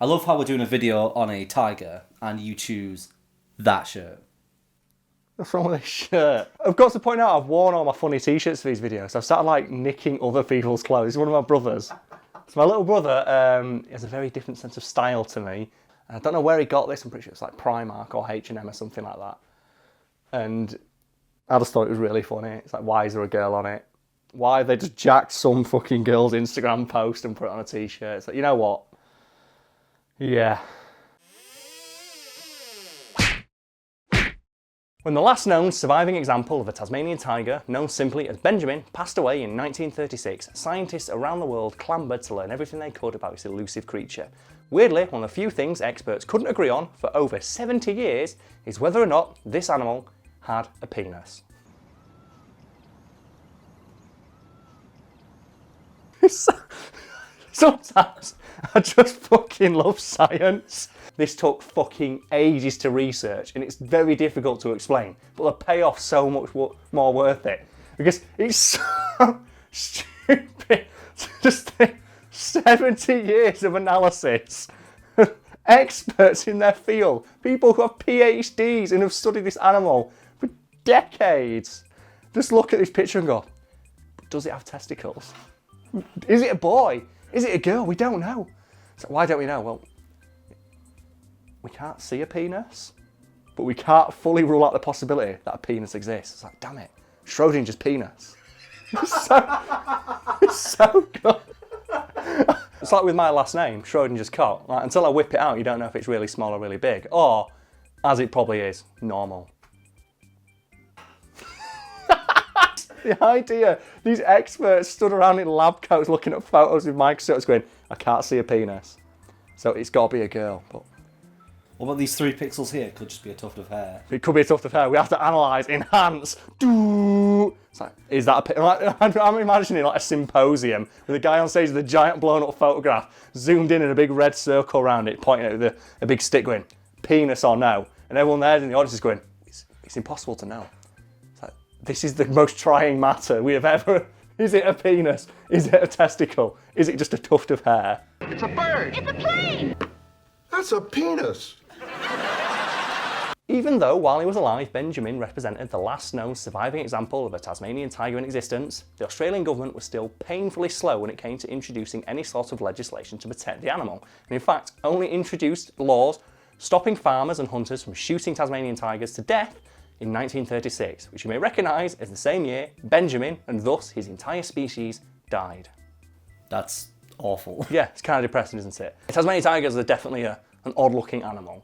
I love how we're doing a video on a tiger and you choose that shirt. What's wrong with this shirt? I've got to point out I've worn all my funny t-shirts for these videos. I've started like nicking other people's clothes. He's one of my brothers. So my little brother has a very different sense of style to me. I don't know where he got this. I'm pretty sure it's like Primark or H&M or something like that. And I just thought it was really funny. It's like, why is there a girl on it? Why have they just jacked some fucking girl's Instagram post and put it on a t-shirt? It's like, you know what? Yeah. When the last known surviving example of a Tasmanian tiger, known simply as Benjamin, passed away in 1936, scientists around the world clamoured to learn everything they could about this elusive creature. Weirdly, one of the few things experts couldn't agree on for over 70 years is whether or not this animal had a penis. Sometimes I just fucking love science. This took fucking ages to research and it's very difficult to explain, but the payoff's so much more worth it because it's so stupid. Just think, 70 years of analysis, experts in their field, people who have PhDs and have studied this animal for decades, just look at this picture and go, does it have testicles? Is it a boy? Is it a girl? We don't know. So why don't we know? Well, we can't see a penis, but we can't fully rule out the possibility that a penis exists. It's like, damn it, Schrodinger's penis. It's so good. It's like with my last name, Schrodinger's cock. Like, until I whip it out, you don't know if it's really small or really big, or, as it probably is, normal. The idea, these experts stood around in lab coats looking at photos with microscopes going, I can't see a penis. So it's got to be a girl. But what about these 3 pixels here? It could just be a tuft of hair. It could be a tuft of hair. We have to analyse, enhance. It's like, is that a... Like, I'm imagining like a symposium with a guy on stage with a giant blown up photograph, zoomed in a big red circle around it, pointing at it with a big stick going, penis or no? And everyone there in the audience is going, it's impossible to know. It's like, this is the most trying matter we have ever... Is it a penis? Is it a testicle? Is it just a tuft of hair? It's a bird! It's a plane! That's a penis! Even though, while he was alive, Benjamin represented the last known surviving example of a Tasmanian tiger in existence, the Australian government was still painfully slow when it came to introducing any sort of legislation to protect the animal, and in fact only introduced laws stopping farmers and hunters from shooting Tasmanian tigers to death in 1936, which you may recognise as the same year Benjamin, and thus his entire species, died. That's awful. Yeah, it's kind of depressing, isn't it? Tasmanian tigers are definitely an odd-looking animal.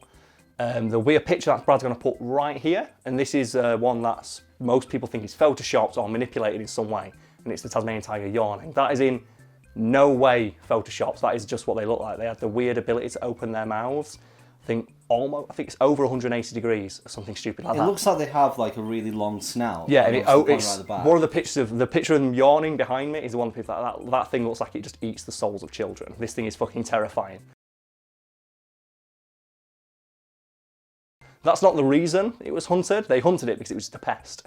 There'll be a picture that Brad's going to put right here, and this is one that most people think is photoshopped or manipulated in some way, and it's the Tasmanian tiger yawning. That is in no way photoshopped, that is just what they look like. They have the weird ability to open their mouths. I think it's over 180 degrees or something stupid like that. It looks like they have like a really long snout. Yeah, and it's one of the pictures of them yawning behind me is the one of the people like that thing looks like it just eats the souls of children. This thing is fucking terrifying. That's not the reason it was hunted. They hunted it because it was just a pest.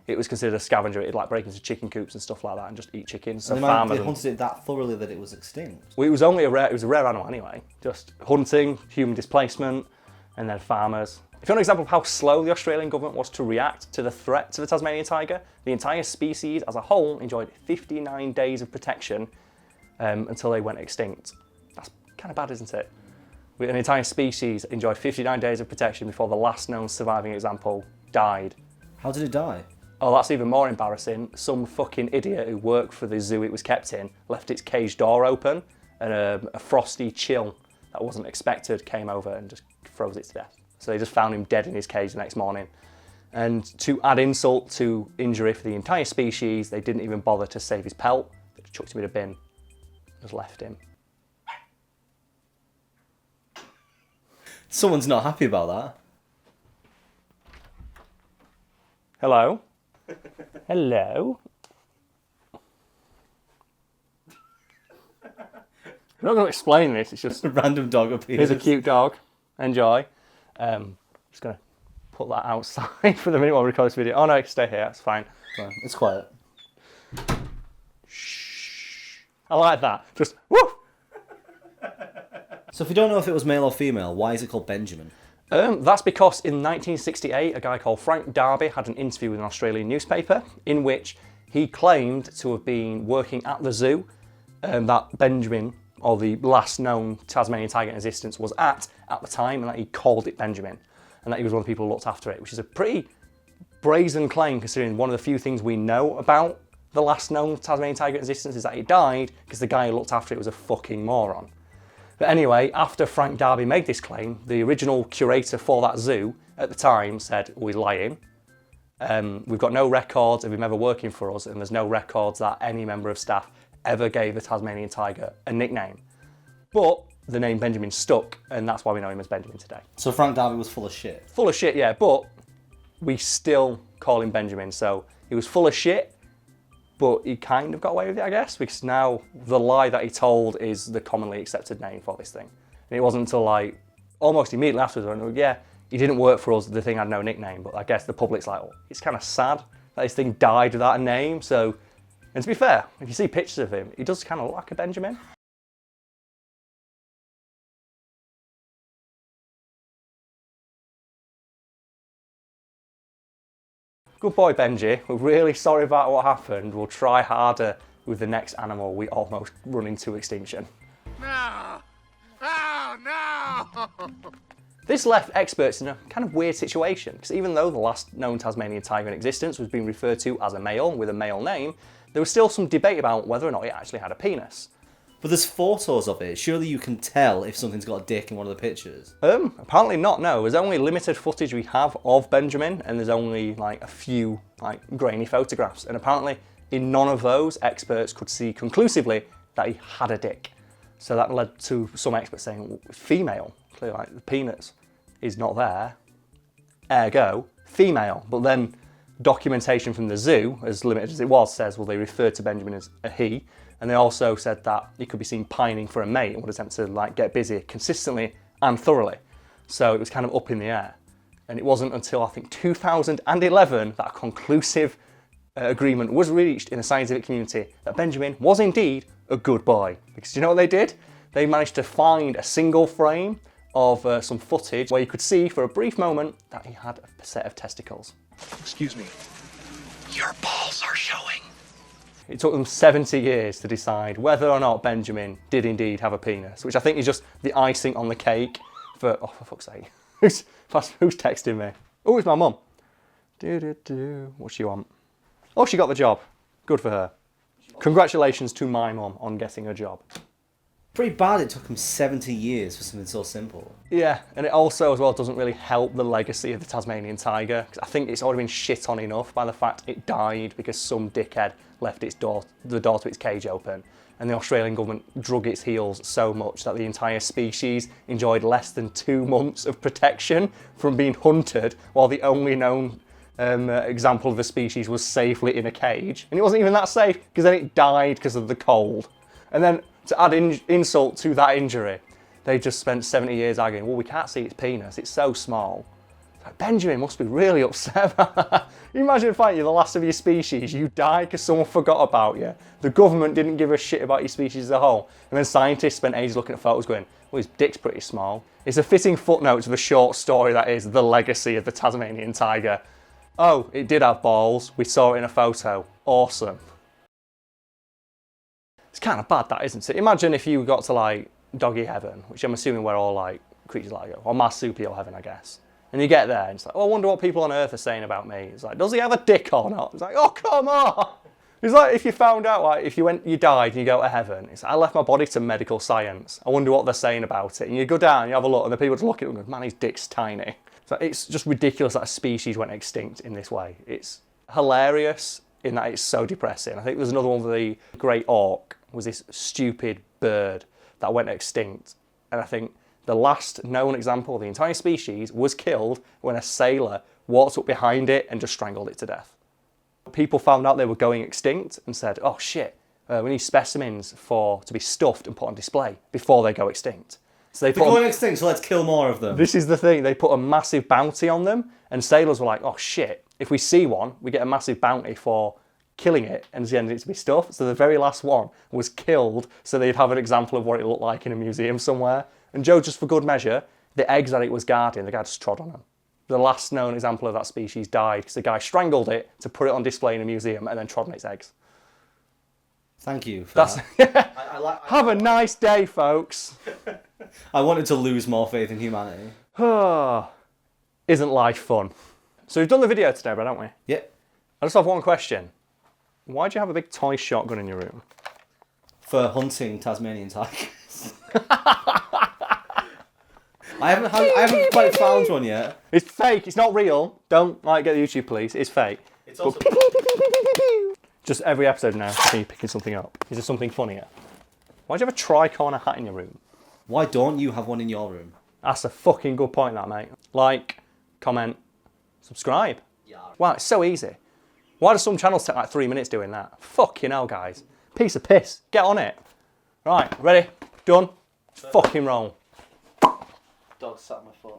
It was considered a scavenger. It'd like break into chicken coops and stuff like that and just eat chickens. So they hunted it that thoroughly that it was extinct. Well, it was a rare animal anyway. Just hunting, human displacement, and then farmers. If you want an example of how slow the Australian government was to react to the threat to the Tasmanian tiger, the entire species as a whole enjoyed 59 days of protection until they went extinct. That's kind of bad, isn't it? An entire species enjoyed 59 days of protection before the last known surviving example died. How did it die? Oh, that's even more embarrassing. Some fucking idiot who worked for the zoo it was kept in left its cage door open, and a frosty chill that wasn't expected came over and just froze it to death. So they just found him dead in his cage the next morning. And to add insult to injury for the entire species, they didn't even bother to save his pelt. They just chucked him in a bin, just left him. Someone's not happy about that. Hello? Hello? I'm not going to explain this, it's just... A random dog appears. Here's a cute dog. Enjoy. Just going to put that outside for the minute while we record this video. Oh no, you can stay here, it's fine. It's quiet. Shh. I like that. Just, woo! So if we don't know if it was male or female, why is it called Benjamin? That's because in 1968, a guy called Frank Darby had an interview with an Australian newspaper in which he claimed to have been working at the zoo that Benjamin, or the last known Tasmanian tiger in existence, was at the time, and that he called it Benjamin, and that he was one of the people who looked after it, which is a pretty brazen claim considering one of the few things we know about the last known Tasmanian tiger in existence is that he died because the guy who looked after it was a fucking moron. But anyway, after Frank Darby made this claim, the original curator for that zoo at the time said, "We're lying. We've got no records of him ever working for us, and there's no records that any member of staff ever gave the Tasmanian tiger a nickname." But the name Benjamin stuck, and that's why we know him as Benjamin today. So Frank Darby was full of shit. Full of shit, yeah, but we still call him Benjamin. So he was full of shit, but he kind of got away with it, I guess, because now the lie that he told is the commonly accepted name for this thing. And it wasn't until like almost immediately afterwards, I went, yeah, he didn't work for us, the thing had no nickname, but I guess the public's like, oh, it's kind of sad that this thing died without a name. So, and to be fair, if you see pictures of him, he does kind of look like a Benjamin. Good boy, Benji. We're really sorry about what happened. We'll try harder with the next animal we almost run into extinction. No! Oh, no! This left experts in a kind of weird situation, because even though the last known Tasmanian tiger in existence was being referred to as a male with a male name, there was still some debate about whether or not it actually had a penis. But there's photos of it. Surely you can tell if something's got a dick in one of the pictures. Apparently not, no. There's only limited footage we have of Benjamin, and there's only like a few like grainy photographs. And apparently in none of those, experts could see conclusively that he had a dick. So that led to some experts saying, well, female, clearly like the penis is not there, ergo female. But then documentation from the zoo, as limited as it was, says, well, they referred to Benjamin as a he. And they also said that he could be seen pining for a mate and would attempt to like get busy consistently and thoroughly. So it was kind of up in the air. And it wasn't until I think 2011 that a conclusive agreement was reached in the scientific community that Benjamin was indeed a good boy. Because do you know what they did? They managed to find a single frame of some footage where you could see for a brief moment that he had a set of testicles. Excuse me. Your balls are showing. It took them 70 years to decide whether or not Benjamin did indeed have a penis, which I think is just the icing on the cake for, oh, for fuck's sake. Who's texting me? Oh, it's my mum. What she want? Oh, she got the job. Good for her. Congratulations to my mum on getting a job. Pretty bad it took him 70 years for something so simple. Yeah, and it also as well doesn't really help the legacy of the Tasmanian tiger, because I think it's already been shit on enough by the fact it died because some dickhead left the door to its cage open, and the Australian government drug its heels so much that the entire species enjoyed less than 2 months of protection from being hunted, while the only known example of the species was safely in a cage. And it wasn't even that safe, because then it died because of the cold. And then to add insult to that injury, they just spent 70 years arguing, well, we can't see its penis, it's so small. Like, Benjamin must be really upset. You imagine if like, you're the last of your species, you died because someone forgot about you. The government didn't give a shit about your species as a whole. And then scientists spent ages looking at photos going, well, his dick's pretty small. It's a fitting footnote to the short story that is the legacy of the Tasmanian tiger. Oh, it did have balls. We saw it in a photo. Awesome. It's kind of bad, that, isn't it? Imagine if you got to like doggy heaven, which I'm assuming where all like creatures like go, or marsupial heaven, I guess. And you get there and it's like, oh, I wonder what people on Earth are saying about me. It's like, does he have a dick or not? It's like, oh, come on. It's like if you found out, like, if you died and you go to heaven, it's like, I left my body to medical science. I wonder what they're saying about it. And you go down, you have a look, and the people just look at it and go, man, his dick's tiny. So it's just ridiculous that a species went extinct in this way. It's hilarious in that it's so depressing. I think there's another one with the great auk, was this stupid bird that went extinct. And I think the last known example of the entire species was killed when a sailor walked up behind it and just strangled it to death. People found out they were going extinct and said, oh shit, we need specimens to be stuffed and put on display before they go extinct. So they're going extinct, so let's kill more of them. This is the thing, they put a massive bounty on them, and sailors were like, oh shit, if we see one, we get a massive bounty for killing it and getting it to be stuffed. So the very last one was killed so they'd have an example of what it looked like in a museum somewhere. And Joe, just for good measure, the eggs that it was guarding, the guy just trod on them. The last known example of that species died because the guy strangled it to put it on display in a museum and then trod on its eggs. Thank you for That's that. Have a nice day, folks. I wanted to lose more faith in humanity. Isn't life fun? So we've done the video today, but haven't we? Yep. I just have one question. Why do you have a big toy shotgun in your room? For hunting Tasmanian tigers. I haven't quite found one yet. It's fake. It's not real. Don't get the YouTube police. It's fake. It's also... Just every episode now, I think you're picking something up. Is there something funnier? Why do you have a tri-corner hat in your room? Why don't you have one in your room? That's a fucking good point, that, mate. Like, comment, subscribe. Yeah. Wow, it's so easy. Why do some channels take like 3 minutes doing that? Fucking hell, guys. Piece of piss. Get on it. Right, ready? Done? Fucking roll. Dog sat on my foot.